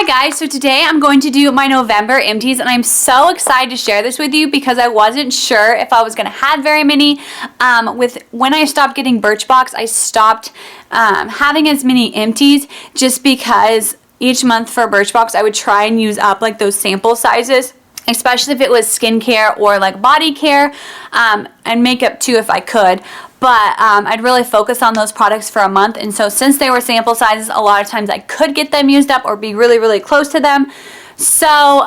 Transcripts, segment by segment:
Hi guys, so today I'm going to do my November empties and I'm so excited to share this with you because I wasn't sure if I was going to have very many. When I stopped getting Birchbox, I stopped having as many empties just because each month for Birchbox I would try and use up like those sample sizes, especially if it was skincare or like body care and makeup too if I could. But I'd really focus on those products for a month, and so since they were sample sizes, a lot of times I could get them used up or be really, really close to them. So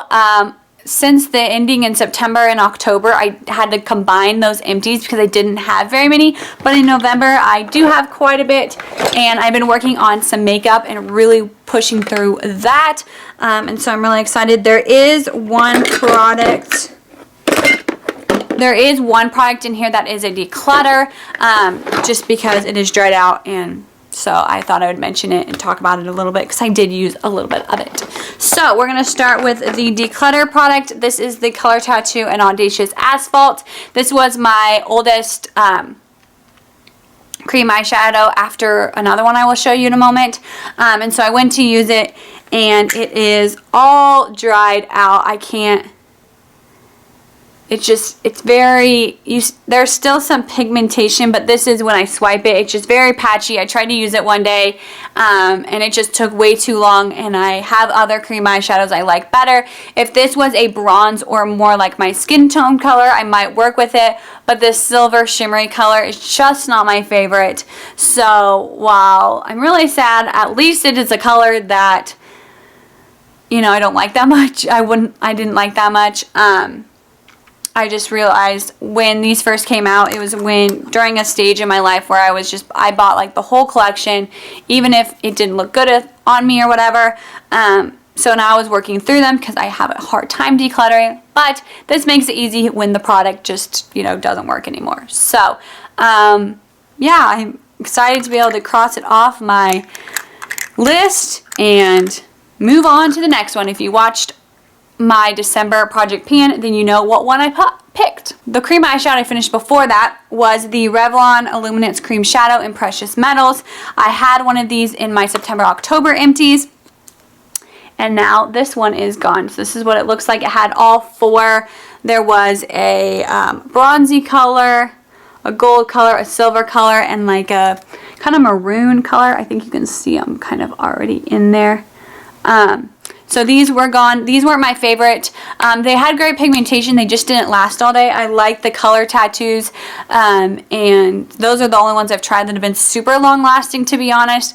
since the ending in September and October, I had to combine those empties because I didn't have very many. But in November, I do have quite a bit, and I've been working on some makeup and really pushing through that. And so I'm really excited. There is one product in here that is a declutter, just because it is dried out, and so I thought I would mention it and talk about it a little bit because I did use a little bit of it. So we're going to start with the declutter product. This is the Color Tattoo and Audacious Asphalt. This was my oldest cream eyeshadow after another one I will show you in a moment. And so I went to use it, and it is all dried out. I can't. It's very, there's still some pigmentation, but this is when I swipe it. It's just very patchy. I tried to use it one day, and it just took way too long, and I have other cream eyeshadows I like better. If this was a bronze or more like my skin tone color, I might work with it, but this silver shimmery color is just not my favorite. So while I'm really sad, at least it is a color that, you know, I don't like that much. I didn't like that much. I just realized when these first came out, it was during a stage in my life where I bought like the whole collection, even if it didn't look good on me or whatever. So now I was working through them because I have a hard time decluttering, but this makes it easy when the product just, you know, doesn't work anymore. So, yeah, I'm excited to be able to cross it off my list and move on to the next one. If you watched my December project pan, then you know what one I picked. The cream eyeshadow I finished before that was the Revlon Illuminates Cream Shadow in Precious Metals. I had one of these in my September-October empties, and now this one is gone. So this is what it looks like. It had all four. There was a bronzy color, a gold color, a silver color, and like a kind of maroon color. I think you can see them kind of already in there. So these were gone. These weren't my favorite. They had great pigmentation. They just didn't last all day. I like the color tattoos, and those are the only ones I've tried that have been super long lasting, to be honest.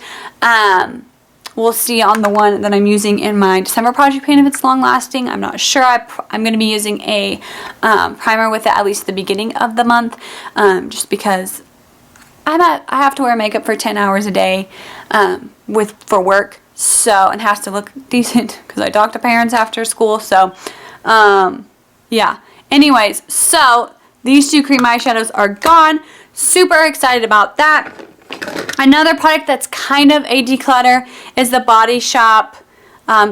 We'll see on the one that I'm using in my December project pan if it's long lasting. I'm not sure. I'm going to be using a primer with it at least the beginning of the month, just because I have to wear makeup for 10 hours a day for work. So, and has to look decent because I talk to parents after school. So, yeah. Anyways, so these two cream eyeshadows are gone. Super excited about that. Another product that's kind of a declutter is the Body Shop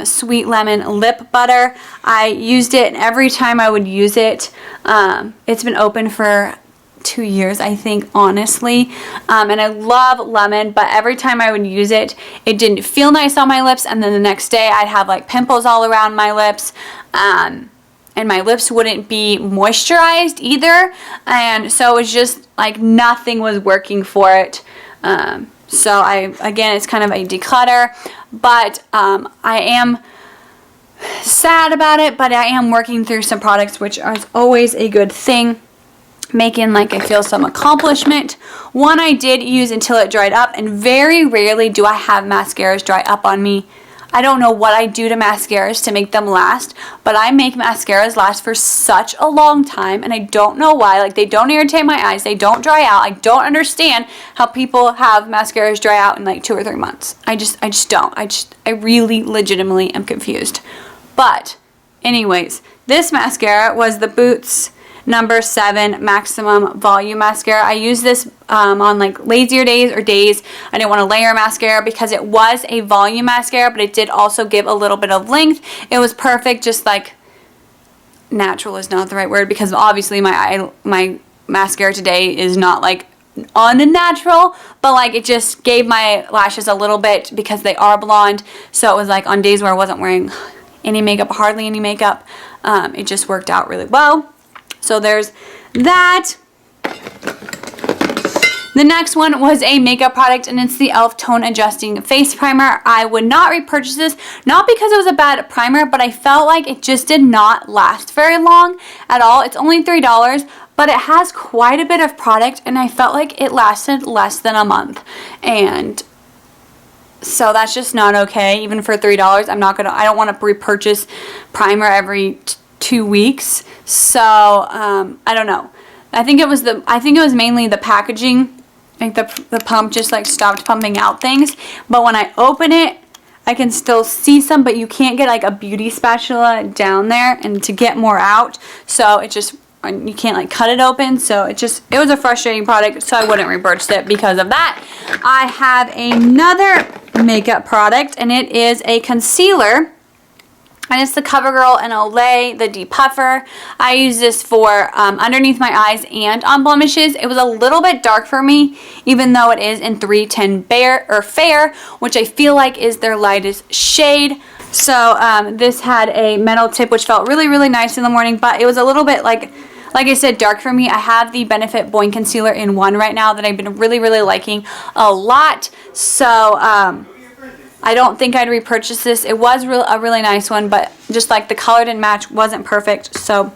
Sweet Lemon Lip Butter. I used it, and every time I would use it, it's been open for 2 years, I think, honestly, and I love lemon, but every time I would use it, it didn't feel nice on my lips, and then the next day I'd have like pimples all around my lips, and my lips wouldn't be moisturized either, and so it was just like nothing was working for it. So again, it's kind of a declutter, but I am sad about it, but I am working through some products, which is always a good thing. Making like I feel some accomplishment. One I did use until it dried up, and very rarely do I have mascaras dry up on me. I don't know what I do to mascaras to make them last, but I make mascaras last for such a long time, and I don't know why. Like, they don't irritate my eyes, they don't dry out. I don't understand how people have mascaras dry out in like 2 or 3 months. I just don't. I really legitimately am confused. But anyways, this mascara was the Boots number 7 Maximum Volume Mascara. I use this on like lazier days or days I didn't want to layer mascara because it was a volume mascara, but it did also give a little bit of length. It was perfect, just like natural is not the right word because obviously my mascara today is not like unnatural, but like it just gave my lashes a little bit because they are blonde. So it was like on days where I wasn't wearing any makeup, hardly any makeup, it just worked out really well. So there's that. The next one was a makeup product, and it's the e.l.f. Tone Adjusting Face Primer. I would not repurchase this, not because it was a bad primer, but I felt like it just did not last very long at all. It's only $3, but it has quite a bit of product, and I felt like it lasted less than a month. And so that's just not okay, even for $3. I don't want to repurchase primer every 2 weeks. So, I don't know. I think it was mainly the packaging. I think the pump just like stopped pumping out things. But when I open it, I can still see some, but you can't get like a beauty spatula down there and to get more out. So it just, you can't like cut it open. So it was a frustrating product. So I wouldn't repurchase it because of that. I have another makeup product, and it is a concealer. And it's the CoverGirl and Olay, the Depuffer. I use this for underneath my eyes and on blemishes. It was a little bit dark for me, even though it is in 310 Fair, which I feel like is their lightest shade. So this had a metal tip, which felt really, really nice in the morning, but it was a little bit like I said, dark for me. I have the Benefit Boing Concealer in 1 right now that I've been really, really liking a lot. So, I don't think I'd repurchase this. It was a really nice one, but just like the color didn't match, wasn't perfect. So,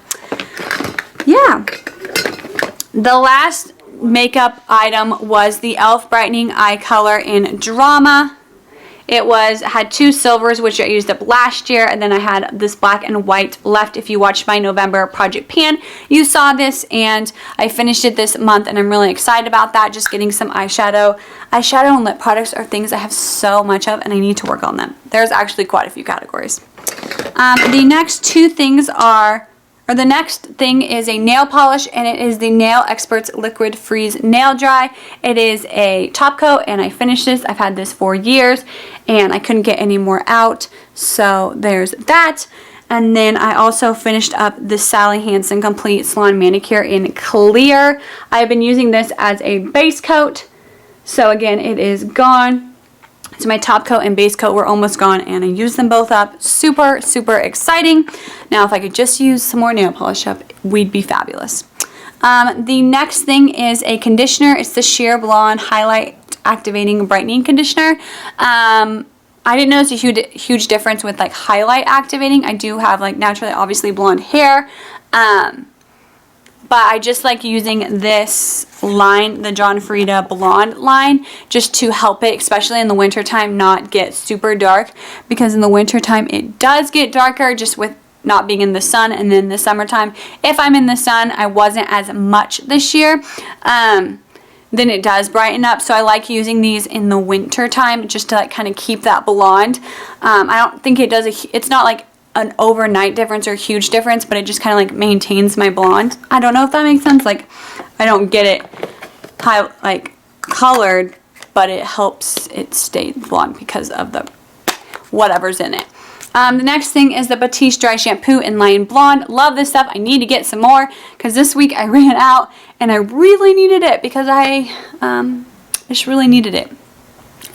yeah. The last makeup item was the e.l.f. Brightening Eye Color in Drama. It had 2 silvers, which I used up last year, and then I had this black and white left. If you watched my November Project Pan, you saw this, and I finished it this month, and I'm really excited about that. Just getting some eyeshadow. Eyeshadow and lip products are things I have so much of, and I need to work on them. There's actually quite a few categories. The next the next thing is a nail polish, and it is the Nail Experts Liquid Freeze Nail Dry. It is a top coat, and I finished this. I've had this for years, and I couldn't get any more out, so there's that. And then I also finished up the Sally Hansen Complete Salon Manicure in Clear. I've been using this as a base coat, so again, it is gone. So my top coat and base coat were almost gone, and I used them both up. Super, super exciting. Now, if I could just use some more nail polish up, we'd be fabulous. The next thing is a conditioner. It's the Sheer Blonde Highlight Activating Brightening Conditioner. I didn't notice a huge difference with like highlight activating. I do have like naturally, obviously blonde hair. But I just like using this line, the John Frieda Blonde line, just to help it, especially in the wintertime, not get super dark. Because in the wintertime, it does get darker just with not being in the sun. And then the summertime, if I'm in the sun, I wasn't as much this year, then it does brighten up. So I like using these in the winter time just to like kind of keep that blonde. I don't think it does, it's not like an overnight difference or huge difference, but it just kind of like maintains my blonde. I don't know if that makes sense. Like, I don't get it like colored, but it helps it stay blonde because of the whatever's in it. The next thing is the Batiste Dry Shampoo in Lion Blonde. Love this stuff. I need to get some more because this week I ran out and I really needed it because I just really needed it.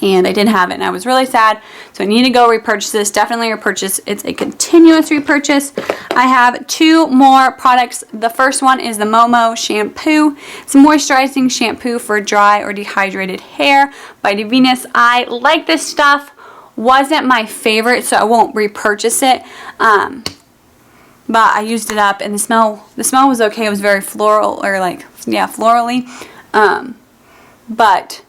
And I didn't have it, and I was really sad, so I need to go repurchase this. Definitely repurchase. It's a continuous repurchase. I have 2 more products. The first one is the Momo shampoo. It's a moisturizing shampoo for dry or dehydrated hair by Venus. I like this stuff. Wasn't my favorite, so I won't repurchase it. But I used it up, and the smell was okay. It was very floral, or like, yeah, florally. But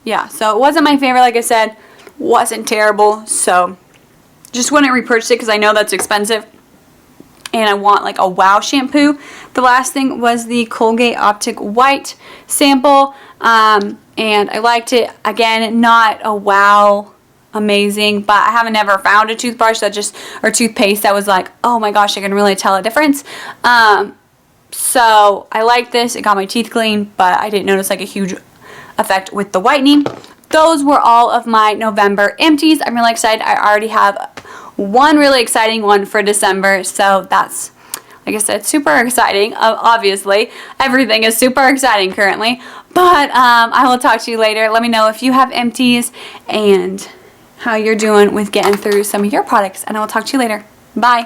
yeah, so it wasn't my favorite, like I said. Wasn't terrible, so just wouldn't repurchase it because I know that's expensive. And I want like a wow shampoo. The last thing was the Colgate Optic White sample. And I liked it. Again, not a wow amazing, but I haven't ever found a toothbrush or toothpaste that was like, oh my gosh, I can really tell a difference. So I like this. It got my teeth clean, but I didn't notice like a huge effect with the whitening. Those were all of my November empties. I'm really excited. I already have one really exciting one for December, so that's Like I said, super exciting. Obviously, everything is super exciting currently. But I will talk to you later. Let me know if you have empties and how you're doing with getting through some of your products. And I will talk to you later. Bye.